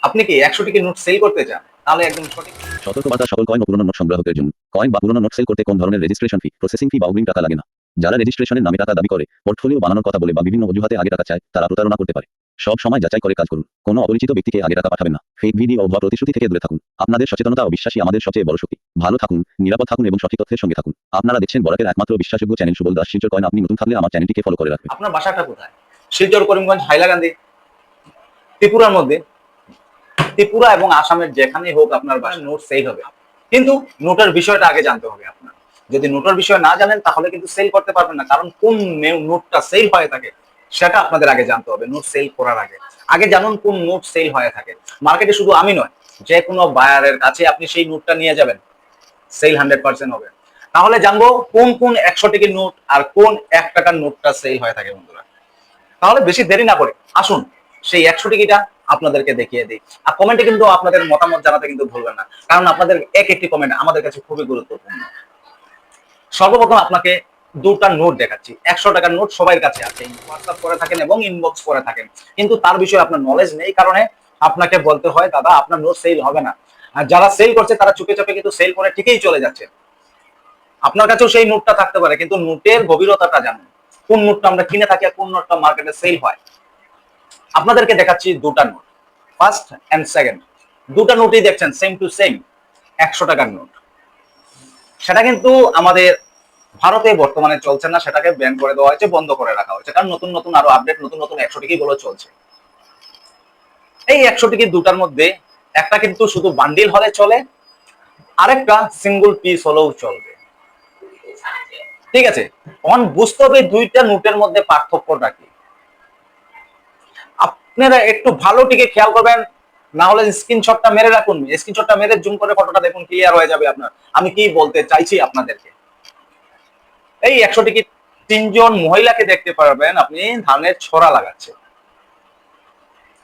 আপনি কি 100 টিকি নোট সেল করতে চান? তাহলে একদম সঠিক। সতর্কবার্তা সকল কয়েন ও পুরনো নোট সংগ্রাহকদের জন্য। কয়েন বা পুরনো নোট সেল করতে কোন ধরনের রেজিস্ট্রেশন ফি, প্রসেসিং ফি বা অগ্রিম টাকা লাগে না। যারা রেজিস্ট্রেশনের নামে টাকা দাবি করে, পোর্টফোলিও বানানোর কথা বলে বা বিভিন্ন অজুহাতে আগে টাকা চায়, তারা প্রতারণা করতে পারে। সব সময় যাচাই করে কাজ করুন। কোনো অপরিচিত ব্যক্তিকে আগে টাকা পাঠাবেন না। ফেক ভিডিও বা প্রতিশ্রুতি থেকে দূরে থাকুন। আপনাদের সচেতনতা ও বিশ্বাসই আমাদের সবচেয়ে বড় শক্তি। ভালো থাকুন, নিরাপদ থাকুন এবং সঠিক তথ্যের সঙ্গে থাকুন। আপনারা দেখছেন বরাকের একমাত্র বিশ্বাসযোগ্য চ্যানেল সুবল দাস শিলচর কয়েন। আপনি নতুন থাকলে আমার চ্যানেলটিকে ফলো করে রাখবেন। আপনার বাসাটা কোথায়? শিলচর, করিমগঞ্জ, হাইলাকান্দি, ত্রিপুরার মধ্যে। ত্রিপুরা এবং আসামের যেখানেই হোক আপনার বাসায় নোট সেল হবে, কিন্তু নোটের বিষয়টা আগে জানতে হবে আপনার। যদি নোটের বিষয় না জানেন তাহলে কিন্তু সেল করতে পারবেন না, কারণ কোন নোটটা সেল হয়ে থাকে সেটা আপনাদের আগে জানতে হবে। নোট সেল করার আগে আগে জানুন কোন নোট সেল হয়ে থাকে। মার্কেটে শুধু আমি নয়, যে কোনো বায়ারের কাছে আপনি সেই নোটটা নিয়ে যাবেন, সেল 100% হবে। তাহলে জানবো কোন কোন 100 টিকির নোট আর কোন 1 টাকার নোটটা সেল হয়ে থাকে বন্ধুরা। তাহলে বেশি দেরি না করে আসুন সেই 100 টিকিটা আপনাদেরকে দেখিয়ে দিই। আর কমেন্টে কিন্তু আপনাদের মতামত জানাতে কিন্তু ভুলবেন না, কারণ আপনাদের এক একটি কমেন্ট আমাদের কাছে খুবই গুরুত্বপূর্ণ। সর্বপ্রথম আপনাকে দুটা নোট দেখাচ্ছি। 100 টাকার নোট সবার কাছে আছে, হোয়াটসঅ্যাপ করে থাকেন এবং ইনবক্স করে থাকেন, কিন্তু তার বিষয়ে আপনার নলেজ নেই কারণে আপনাকে বলতে হয় দাদা আপনার নোট সেল হবে না। আর যারা সেল করছে তারা চুপে চাপে কিন্তু সেল করে ঠিকই চলে যাচ্ছে। আপনার কাছেও সেই নোটটা থাকতে পারে, কিন্তু নোটের গভীরতাটা জানুন। কোন নোটটা আমরা কিনে থাকি আর কোন নোটটা মার্কেটে সেল হয়। আপনাদেরকে দেখাচ্ছি দুটা নোট, ফার্স্ট এন্ড সেকেন্ড। দুটা নোটই দেখছেন সেম টু সেম 100 টাকার নোট। সেটা কিন্তু আমাদের ভারতে বর্তমানে চলছে না, সেটাকে ব্যান করে দেওয়া হয়েছে, বন্ধ করে রাখা হয়েছে, কারণ নতুন নতুন আরো আপডেট, নতুন নতুন 100 টিকি গুলো চলছে। এই 100 টিকি দুটার মধ্যে একটা কিন্তু শুধু বান্ডিল হলে চলে, আরেকটা সিঙ্গেল পিস হলেও চলবে। ঠিক আছে, অন বুঝতে হবে দুইটা নোটের মধ্যে পার্থক্যটা কি। আপনারা একটু ভালো টিকে খেয়াল করবেন, না হলে স্ক্রিনশটটা মেরে রাখুন। স্ক্রিনশটটা মেরে জুম করে ফটোটা দেখুন, ক্লিয়ার হয়ে যাবে আপনার আমি কি বলতে চাইছি আপনাদেরকে। এই 100 টিকিট 3জন মহিলাকে দেখতে পারবেন আপনি ধানের ছড়া লাগাচ্ছে।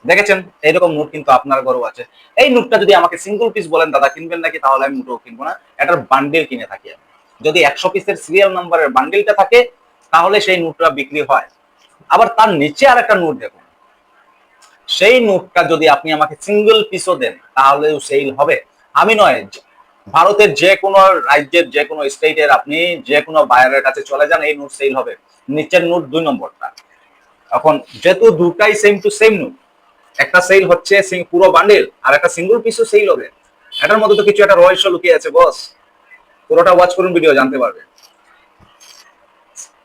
দেখেছেন এইরকম নোট কিন্তু আপনার ঘরেও আছে। এই নোটটা যদি আমাকে সিঙ্গেল পিস বলেন দাদা কিনবেন নাকি, তাহলে আমি মোটেও কিনবো না, এটার বান্ডিল কিনে থাকি আমি। যদি 100 পিসের সিরিয়াল নাম্বারের বান্ডিলটা থাকে তাহলে সেই নোটটা বিক্রি হয়। আবার তার নিচে আর একটা নোট দেখুন, সেই নোটটা যদি আপনি আমাকে সিঙ্গেল পিসও দেন তাহলেও সেল হবে। আমি নয়, ভারতের যে কোনো রাজ্যের যে কোনো স্টেটের আপনি যে কোনো বায়ারের কাছে চলে যান, এই নোট সেল হবে। নিচের নোট 2 নম্বরটা। এখন যেহেতু দুটাই সেম টু সেম নোট, একটা সেল হচ্ছে পুরো বান্ডেল আর একটা সিঙ্গেল পিসও সেল হবে, এটার মধ্যে তো কিছু একটা রহস্য লুকিয়ে আছে বস। পুরোটা ওয়াচ করুন, ভিডিও জানতে পারবে।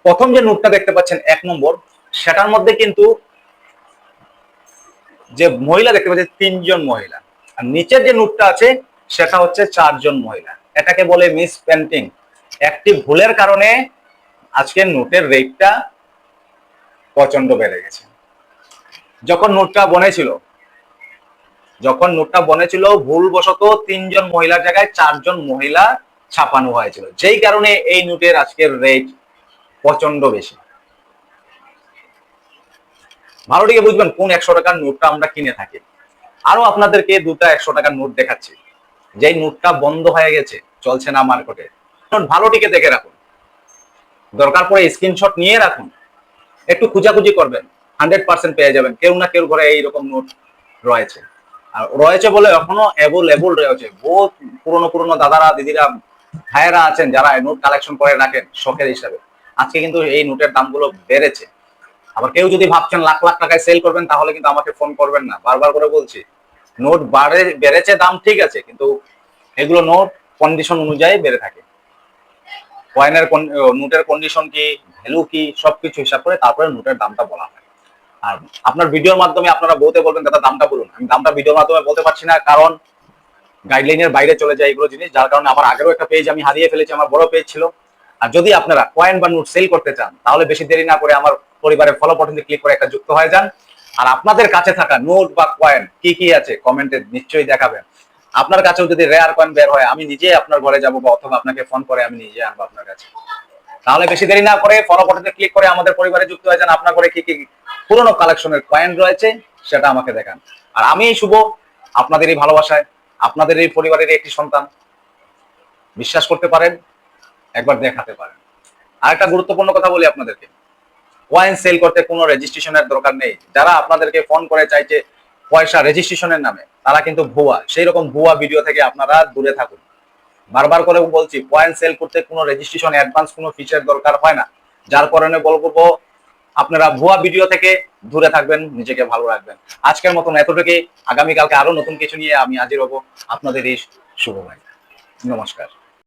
প্রথম যে নোটটা দেখতে পাচ্ছেন 1 নম্বর, সেটার মধ্যে কিন্তু যে মহিলা দেখতে পাচ্ছেন 3জন মহিলা, আর নিচের যে নোটটা আছে সেটা হচ্ছে 4জন মহিলা। এটাকে বলে মিস পেন্টিং। একটি ভুলের কারণে আজকে নোটের রেটটা প্রচন্ড বেড়ে গেছে। যখন নোটটা বনেছিল, ভুলবশত 3জন মহিলার জায়গায় 4জন মহিলা ছাপানো হয়েছিল, যেই কারণে এই নোটের আজকের রেট প্রচন্ড বেশি। ভালো দিকে বুঝবেন কোন 100 টাকার নোটটা আমরা কিনে থাকি। আরো আপনাদেরকে দুটা 100 টাকার নোট দেখাচ্ছি, যেই নোটটা বন্ধ হয়ে গেছে, চলছে না মার্কেটে। ভালো টিকে দেখে রাখুন, দরকার পড়ে স্ক্রিনশট নিয়ে রাখুন, একটু খুঁজাখুঁজি করবেন, 100% পেয়ে যাবেন। কেউ না কেউ ঘরে এইরকম নোট রয়েছে, আর রয়েছে বলে এখনো অ্যাভেলেবল রয়েছে। বহুত পুরনো পুরনো দাদারা, দিদিরা, ভাইয়েরা আছেন যারা নোট কালেকশন করে রাখেন শখের হিসাবে। আজকে কিন্তু এই নোটের দামগুলো বেড়েছে। আবার কেউ যদি ভাবছেন লাখ লাখ টাকায় সেল করবেন, তাহলে কিন্তু আমাকে ফোন করবেন না, বারবার করে বলছি। নোট বেড়েছে দাম ঠিক আছে, কিন্তু এগুলো নোট কন্ডিশন অনুযায়ী বেড়ে থাকে। কয়েনের নোটের কন্ডিশন কি, ভ্যালু কি, সবকিছু হিসাব করে তারপরে নোটের দামটা বলা হয়। আর আপনার ভিডিওর মাধ্যমে আপনারা বলতে বলবেন দাদা দামটা বলুন। আমি দামটা ভিডিওর মাধ্যমে বলতে পারছি না, কারণ গাইডলাইনের বাইরে চলে যায় এগুলো জিনিস, যার কারণে আমার আগেরও একটা পেজ আমি হারিয়ে ফেলেছি, আমার বড় পেজ ছিল। আর যদি আপনারা কয়েন বা নোট সেল করতে চান, তাহলে বেশি দেরি না করে আমার পরিবারের ফলো বাটনে ক্লিক করে একটা যুক্ত হয়ে যান। আর আপনাদের কাছে থাকা নোট বা কয়েন কি কি আছে কমেন্টে নিশ্চয়ই দেখাবেন। আপনার কাছেও যদি রেয়ার কয়েন বের হয়, আমি নিজে আপনার ঘরে যাবো, বা অথবা আপনাকে ফোন করে আমি নিজে আনবো আপনার কাছে। তাহলে বেশি দেরি না করে ফলো বাটনে ক্লিক করে আমাদের পরিবারে যুক্ত হয়ে যান। আপনার ঘরে কি কি পুরনো কালেকশনের কয়েন রয়েছে সেটা আমাকে দেখান। আর আমি শুভ, আপনাদের এই ভালোবাসায়, আপনাদের এই পরিবারের একটি সন্তান। বিশ্বাস করতে পারেন, একবার দেখাতে পারেন। আর একটা গুরুত্বপূর্ণ কথা বলি আপনাদেরকে, কয়েন সেল করতে কোনো রেজিস্ট্রেশনের দরকার নেই। যারা আপনাদেরকে ফোন করে চাইছে পয়সা রেজিস্ট্রেশনের নামে, তারা কিন্তু ভুয়া। সেই রকম ভুয়া ভিডিও থেকে আপনারা দূরে থাকুন। বারবার করে বলছি, পয়েন্ট সেল করতে কোনো রেজিস্ট্রেশন অ্যাডভান্স কোনো ফিচার দরকার হয় না। যার কারণে বলবো আপনারা ভুয়া ভিডিও থেকে দূরে থাকবেন, নিজেকে ভালো রাখবেন। আজকের মতন এতটুকুই। আগামীকালকে আরো নতুন কিছু নিয়ে আমি হাজির হব। আপনাদের এই শুভ ভাই, নমস্কার।